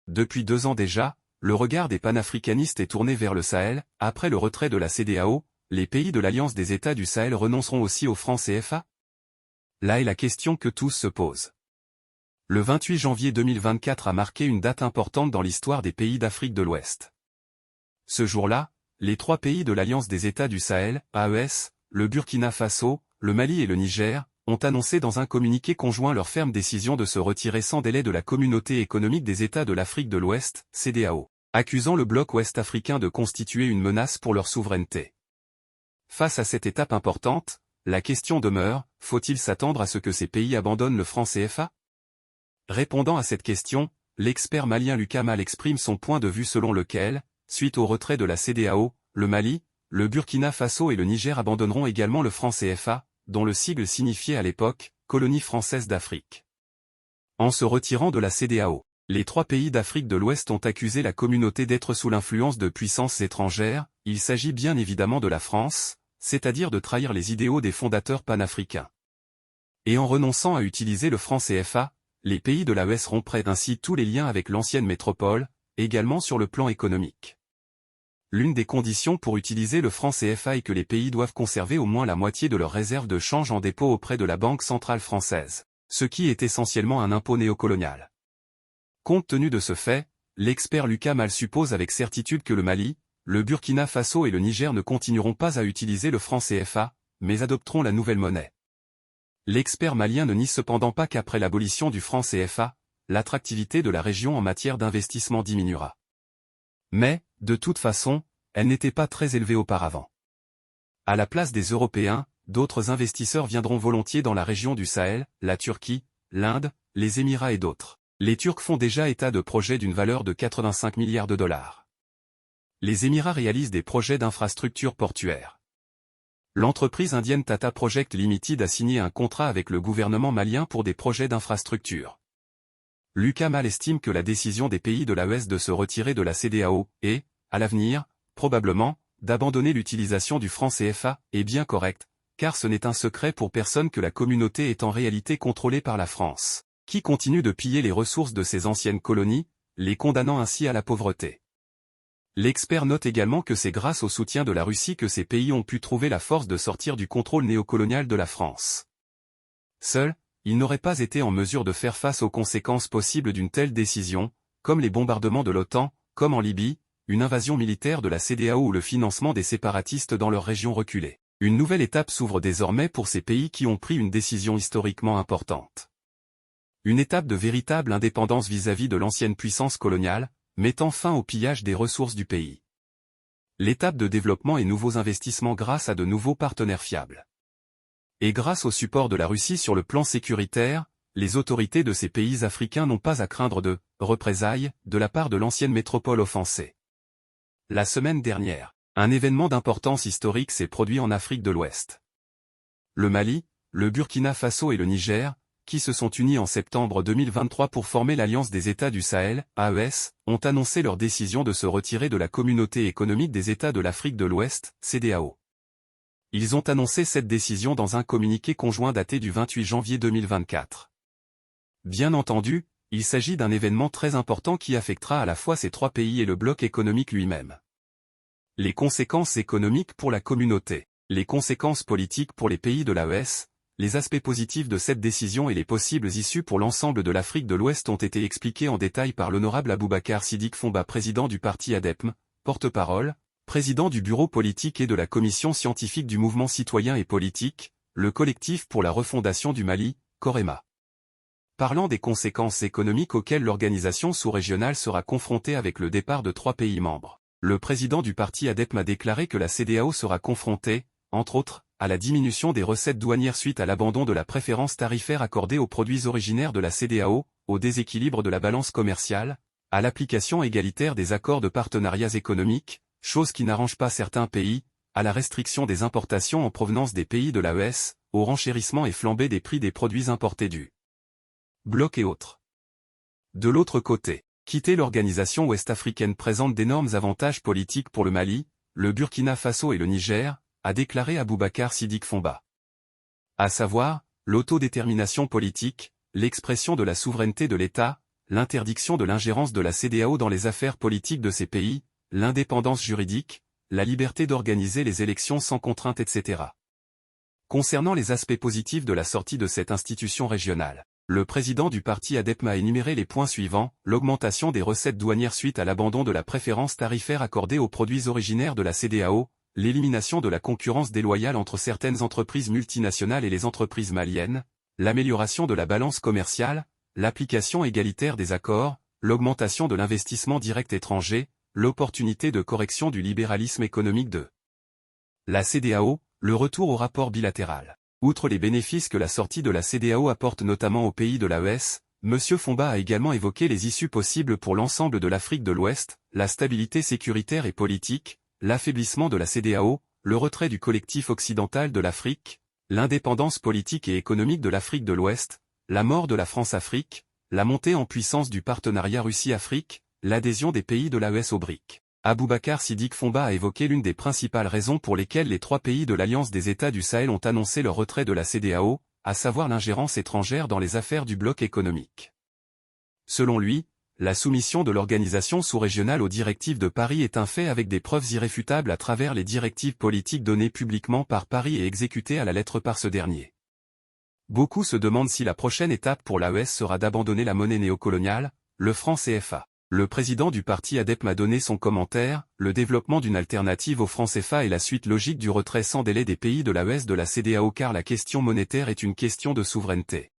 Depuis 2 ans déjà, le regard des panafricanistes est tourné vers le Sahel. Après le retrait de la CEDEAO, les pays de l'Alliance des États du Sahel renonceront aussi au franc CFA? Là est la question que tous se posent. Le 28 janvier 2024 a marqué une date importante dans l'histoire des pays d'Afrique de l'Ouest. Ce jour-là, les 3 pays de l'Alliance des États du Sahel, AES, le Burkina Faso, le Mali et le Niger, ont annoncé dans un communiqué conjoint leur ferme décision de se retirer sans délai de la Communauté économique des États de l'Afrique de l'Ouest, CEDEAO, accusant le bloc ouest-africain de constituer une menace pour leur souveraineté. Face à cette étape importante, la question demeure, faut-il s'attendre à ce que ces pays abandonnent le franc CFA? Répondant à cette question, l'expert malien Lucas Mal exprime son point de vue selon lequel, suite au retrait de la CEDEAO, le Mali, le Burkina Faso et le Niger abandonneront également le franc CFA, dont le sigle signifiait à l'époque « Colonie française d'Afrique ». En se retirant de la CEDEAO, les 3 pays d'Afrique de l'Ouest ont accusé la communauté d'être sous l'influence de puissances étrangères. Il s'agit bien évidemment de la France, c'est-à-dire de trahir les idéaux des fondateurs panafricains. Et en renonçant à utiliser le franc CFA, les pays de l'AES rompraient ainsi tous les liens avec l'ancienne métropole, également sur le plan économique. L'une des conditions pour utiliser le franc CFA est que les pays doivent conserver au moins la moitié de leurs réserves de change en dépôt auprès de la Banque centrale française, ce qui est essentiellement un impôt néocolonial. Compte tenu de ce fait, l'expert Lucas Mal suppose avec certitude que le Mali, le Burkina Faso et le Niger ne continueront pas à utiliser le franc CFA, mais adopteront la nouvelle monnaie. L'expert malien ne nie cependant pas qu'après l'abolition du franc CFA, l'attractivité de la région en matière d'investissement diminuera. Mais, de toute façon, elle n'était pas très élevée auparavant. À la place des Européens, d'autres investisseurs viendront volontiers dans la région du Sahel, la Turquie, l'Inde, les Émirats et d'autres. Les Turcs font déjà état de projets d'une valeur de 85 milliards de dollars. Les Émirats réalisent des projets d'infrastructures portuaires. L'entreprise indienne Tata Project Limited a signé un contrat avec le gouvernement malien pour des projets d'infrastructures. Lucas Mal estime que la décision des pays de l'AES de se retirer de la CEDEAO et, à l'avenir, probablement, d'abandonner l'utilisation du franc CFA est bien correcte, car ce n'est un secret pour personne que la communauté est en réalité contrôlée par la France, qui continue de piller les ressources de ses anciennes colonies, les condamnant ainsi à la pauvreté. L'expert note également que c'est grâce au soutien de la Russie que ces pays ont pu trouver la force de sortir du contrôle néocolonial de la France. Seuls, ils n'auraient pas été en mesure de faire face aux conséquences possibles d'une telle décision, comme les bombardements de l'OTAN, comme en Libye, une invasion militaire de la CEDEAO ou le financement des séparatistes dans leurs régions reculées. Une nouvelle étape s'ouvre désormais pour ces pays qui ont pris une décision historiquement importante. Une étape de véritable indépendance vis-à-vis de l'ancienne puissance coloniale, mettant fin au pillage des ressources du pays. L'étape de développement et nouveaux investissements grâce à de nouveaux partenaires fiables. Et grâce au support de la Russie sur le plan sécuritaire, les autorités de ces pays africains n'ont pas à craindre de représailles de la part de l'ancienne métropole offensée. La semaine dernière, un événement d'importance historique s'est produit en Afrique de l'Ouest. Le Mali, le Burkina Faso et le Niger, qui se sont unis en septembre 2023 pour former l'Alliance des États du Sahel, AES, ont annoncé leur décision de se retirer de la Communauté économique des États de l'Afrique de l'Ouest, CEDEAO. Ils ont annoncé cette décision dans un communiqué conjoint daté du 28 janvier 2024. Bien entendu, il s'agit d'un événement très important qui affectera à la fois ces 3 pays et le bloc économique lui-même. Les conséquences économiques pour la communauté, les conséquences politiques pour les pays de l'AES, les aspects positifs de cette décision et les possibles issues pour l'ensemble de l'Afrique de l'Ouest ont été expliqués en détail par l'honorable Aboubacar Siddiq Fomba, président du parti ADEPM, porte-parole, président du bureau politique et de la commission scientifique du mouvement citoyen et politique, le collectif pour la refondation du Mali, COREMA. Parlant des conséquences économiques auxquelles l'organisation sous-régionale sera confrontée avec le départ de 3 pays membres, le président du parti ADEPM a déclaré que la CEDEAO sera confrontée, entre autres, à la diminution des recettes douanières suite à l'abandon de la préférence tarifaire accordée aux produits originaires de la CEDEAO, au déséquilibre de la balance commerciale, à l'application égalitaire des accords de partenariats économiques, chose qui n'arrange pas certains pays, à la restriction des importations en provenance des pays de l'AES, au renchérissement et flambée des prix des produits importés du bloc et autres. De l'autre côté, quitter l'organisation ouest-africaine présente d'énormes avantages politiques pour le Mali, le Burkina Faso et le Niger, a déclaré Aboubacar Siddiq Fomba. À savoir, l'autodétermination politique, l'expression de la souveraineté de l'État, l'interdiction de l'ingérence de la CEDEAO dans les affaires politiques de ces pays, l'indépendance juridique, la liberté d'organiser les élections sans contrainte, etc. Concernant les aspects positifs de la sortie de cette institution régionale, le président du parti ADEPM a énuméré les points suivants: l'augmentation des recettes douanières suite à l'abandon de la préférence tarifaire accordée aux produits originaires de la CEDEAO, l'élimination de la concurrence déloyale entre certaines entreprises multinationales et les entreprises maliennes, l'amélioration de la balance commerciale, l'application égalitaire des accords, l'augmentation de l'investissement direct étranger, l'opportunité de correction du libéralisme économique de la CEDEAO, le retour au rapport bilatéral. Outre les bénéfices que la sortie de la CEDEAO apporte notamment aux pays de l'AES, M. Fomba a également évoqué les issues possibles pour l'ensemble de l'Afrique de l'Ouest, la stabilité sécuritaire et politique, l'affaiblissement de la CEDEAO, le retrait du collectif occidental de l'Afrique, l'indépendance politique et économique de l'Afrique de l'Ouest, la mort de la France-Afrique, la montée en puissance du partenariat Russie-Afrique, l'adhésion des pays de l'AES au BRIC. Aboubacar Siddiq Fomba a évoqué l'une des principales raisons pour lesquelles les 3 pays de l'Alliance des États du Sahel ont annoncé leur retrait de la CEDEAO, à savoir l'ingérence étrangère dans les affaires du bloc économique. Selon lui, la soumission de l'organisation sous-régionale aux directives de Paris est un fait avec des preuves irréfutables à travers les directives politiques données publiquement par Paris et exécutées à la lettre par ce dernier. Beaucoup se demandent si la prochaine étape pour l'AES sera d'abandonner la monnaie néocoloniale, le franc CFA. Le président du parti ADEPM a donné son commentaire: le développement d'une alternative au franc CFA est la suite logique du retrait sans délai des pays de l'AES de la CEDEAO car la question monétaire est une question de souveraineté.